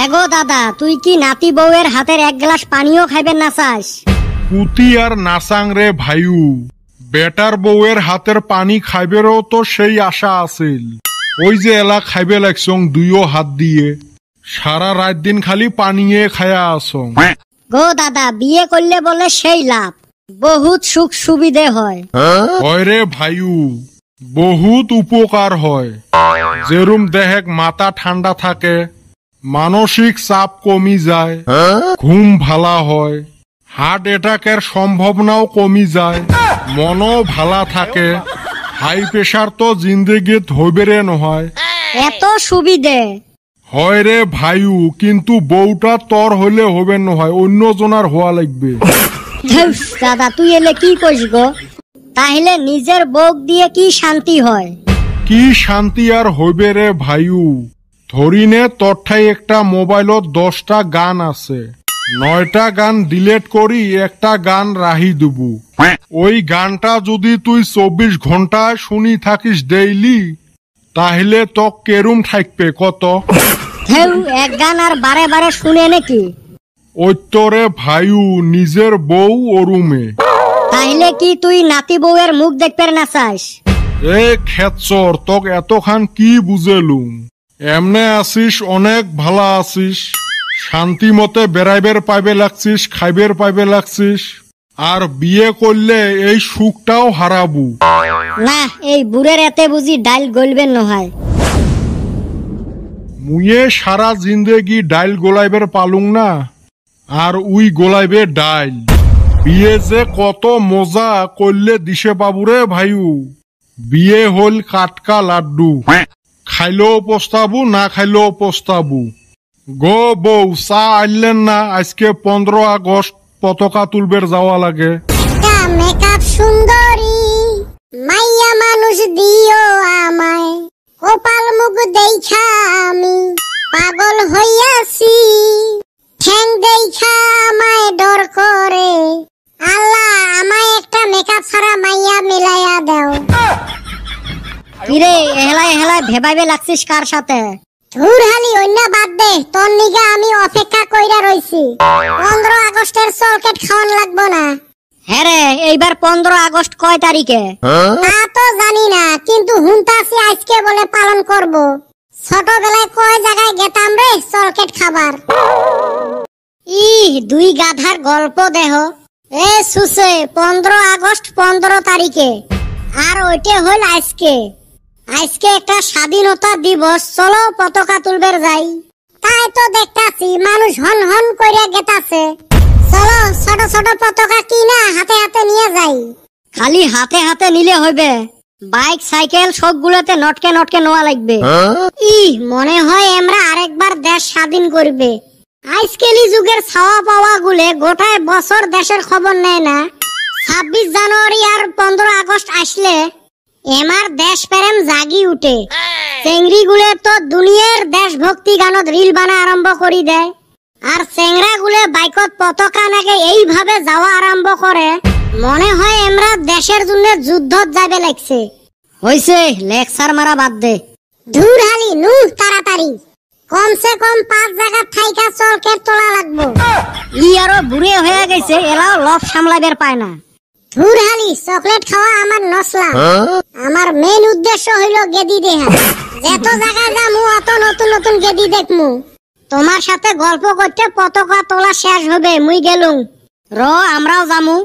এগো দাদা, তুই কি নাতি বউয়ের হাতের এক গ্লাস পানিও খাইবেন না চাস? পুতি আর নাসাং রে ভাইউ, বেটার বউয়ের হাতের পানি খাইবেরও তো সেই আশা আছিল। ওই যে এলা খাইবে লাগছং দুইও হাত দিয়ে, সারা রাত দিন খালি পানিয়ে খায়া আসং। গো দাদা, বিয়ে করলে বলে সেই লাভ, বহুত সুখ সুবিধে হয়। হয় রে ভাইউ, বহুত উপকার হয়। যেরুম দেহেক মাথা ঠান্ডা থাকে, মানসিক চাপ কমি যায়, ঘুম ভালা হয়, হার্ট অ্যাটাকের সম্ভাবনাও কমি যায়, মনও ভালা থাকে, হাই প্রেশার তো জিন্দেগিত হইবেরে নহয়। এত সুবিধে হয় রে ভাইউ, কিন্তু বউটা তর হইলে হবে নহয়, অন্য জনার হওয়া লাগবে। দাদা তুই এলে কি কইস গো? তাহলে নিজের বউ দিয়ে কি শান্তি হয়? কি শান্তি আর হইবে রে ভাইউ, ধরিনে তরঠাই একটা মোবাইলত 10টা গান আছে, 9টা গান ডিলেট করি একটা গান রাহি দেবু। ওই গানটা যদি তুই 24 ঘন্টায় শুনি থাকিস ডেইলি, তাহলে তো কেরুম থাকবে কত? এক গান আর বারে বারে শুনে নাকি? ওইতরে ভাইউ, নিজের বউ ওরুমে। তাহলে কি তুই নাতি বউয়ের মুখ দেখবে না চাস? এ খেতচর, তোক এতখান কি বুঝেলুম? এমনে আসিস, অনেক ভালা আসিস, শান্তি মতে বেড়াইবের পাইবে লাগছিস, খাইবের পাইবে লাগছিস, আর বিয়ে করলে এই সুখটাও হারাবু না। এই বুড়ের এতে বুঝি ডাইল গলবেন নহয়। মুয়ে সারা জিন্দেগি ডাইল গোলাইবের পালুং না, আর উই গোলাইবে ডাইল। বিয়ে যে কত মজা করলে দিশে বাবুরে ভাইউ। বিয়ে হল কাটকা লাড্ডু, খাইলেও পস্তাবু, না খাইলেও পস্তাবু। গো বউ, চা আনলেন না? আজকে 15 আগস্ট, পতাকা তুলবের যাওয়া লাগে। মেকআপ সুন্দরী মাইয়া মানুষ দিও আমায়, কপাল মুখ দেখা আমি পাগল হইয়াছি, ঠ্যাং দেখা আমায় ডর করে। আল্লাহ, আমায় একটা মেকআপ ছাড়া মাইয়া মিলাইয়া দাও। কিরে, এহলাই এহলাই ভেবাইবে লাগছিস কার সাথে? ধুর হালি, অন্য বাদ দে, তোর নিগা আমি অপেক্ষা কইরা রইছি। 15 আগস্টের চলকেট খাওয়ান লাগবো না? হ্যাঁ রে, এইবার 15 আগস্ট কয় তারিখে? তা তো জানি না, কিন্তু হুনতাছি আজকে বলে পালন করব। ছোটবেলায় কয় জায়গায় গেতাম রে চলকেট খাবার। দুই গাধার গল্প দেহ। এ সুসে, 15 আগস্ট 15 তারিখে, আর ওইটা হল আজকে। আজকে একটা স্বাধীনতা দিবস, চলো পতাকা তুলবের যাই। তাই তো দেখতাছি মানুষ হন হন কইরা গেতাছে। চলো ছোট ছোট পতাকা কিনা হাতে হাতে নিয়ে যাই। খালি হাতে হাতে নিলে হইবে? বাইক সাইকেল সবগুলোতে নটকে নটকে নেওয়া লাগবে। মনে হয় আমরা আরেকবার দেশ স্বাধীন করবে। আজকালি যুগের ছাওয়া পাওয়া গুলে গোটায় বছর দেশের খবর নেয় না। 26 জানুয়ারি আর 15 আগস্ট আসলে এমার দেশ প্রেম জাগি উঠে। চেংড়ি গুলে তো দুনিয়ার দেশভক্তি গানত রিল বানা আরম্ভ করি দেয়, আর চেংরা গুলে বাইকত পতাকা নাগে এইভাবে যাওয়া আরম্ভ করে। মনে হয় আমরা দেশের জন্য যুদ্ধত যাবে লাগছে। হইছে, লেকচার মারা বাদ দে। ধুর হালি, নু তাড়াতাড়ি, কমসে কম 5 জায়গা থাইকা চলকেট তোলা লাগবো। আরো বুড়ে হয়ে গেছে, এলাও লফ সামলাইবার পায় না। ধুর হালি, চকলেট খাওয়া আমার নসলা। আমার মেন উদ্দেশ্য হইল গেদি দেহা। যত জায়গা যামু অত নতুন নতুন গেদি দেখমু। তোমার সাথে গল্প করতে পতাকা তোলা শেষ হবে, মুই গেলুম। আমরাও যামু।